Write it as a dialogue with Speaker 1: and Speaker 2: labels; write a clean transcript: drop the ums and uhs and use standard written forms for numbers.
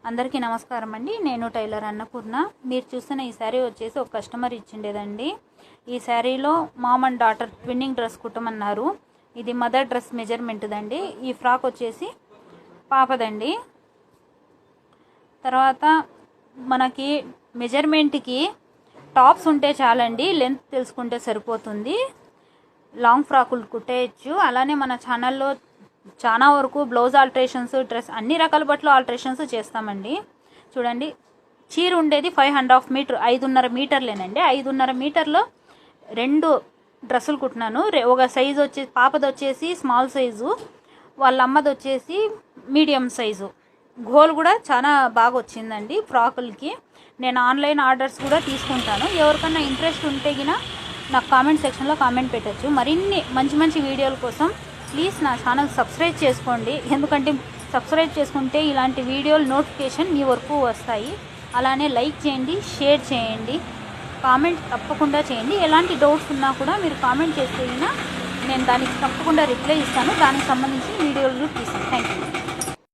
Speaker 1: అందరికీ నమస్కారం అండి. నేను టైలర్ అన్నపూర్ణ. మీరు చూస్తున్న ఈ శారీ వచ్చేసి ఒక కస్టమర్ ఇచ్చిండేదండి. ఈ శారీలో mom and daughter twinning dress కుట్టమన్నారు. ఇది మదర్ డ్రెస్ మెజర్మెంట్ దండి. ఈ ఫ్రాక్ వచ్చేసి పాపదండి. తర్వాత మనకి మెజర్మెంట్కి టాప్స్ ఉంటే చాలండి, లెంత్ తెలుసుకుంటే సరిపోతుంది. లాంగ్ ఫ్రాకులు కుట్టేయచ్చు. అలానే మన ఛానల్లో చాలా వరకు బ్లౌజ్ ఆల్ట్రేషన్స్, డ్రెస్ అన్ని రకాల బట్టలు ఆల్ట్రేషన్స్ చేస్తామండి. చూడండి, చీర ఉండేది 5.5 మీటర్, 5.5 మీటర్లేనండి. 5.5 మీటర్లో 2 డ్రెస్సులు కుట్టినాను. ఒక సైజు వచ్చేసి పాపది వచ్చేసి స్మాల్ సైజు, వాళ్ళ అమ్మది వచ్చేసి మీడియం సైజు. గోల్ కూడా చాలా బాగా వచ్చిందండి ఫ్రాకులకి. నేను ఆన్లైన్ ఆర్డర్స్ కూడా తీసుకుంటాను. ఎవరికన్నా ఇంట్రెస్ట్ ఉంటే గిన నాకు కామెంట్ సెక్షన్లో కామెంట్ పెట్టచ్చు. మరిన్ని మంచి మంచి వీడియోల కోసం ప్లీజ్ నా ఛానల్ సబ్స్క్రైబ్ చేసుకోండి. ఎందుకంటే సబ్స్క్రైబ్ చేసుకుంటే ఇలాంటి వీడియోలు నోటిఫికేషన్ మీ వరకు వస్తాయి. అలానే లైక్ చేయండి, షేర్ చేయండి, కామెంట్ తప్పకుండా చేయండి. ఎలాంటి డౌట్స్ ఉన్నా కూడా మీరు కామెంట్ చేస్తే నేను దానికి తప్పకుండా రిప్లై ఇస్తాను. దానికి సంబంధించి వీడియోలు తీస్తాను. Thank you.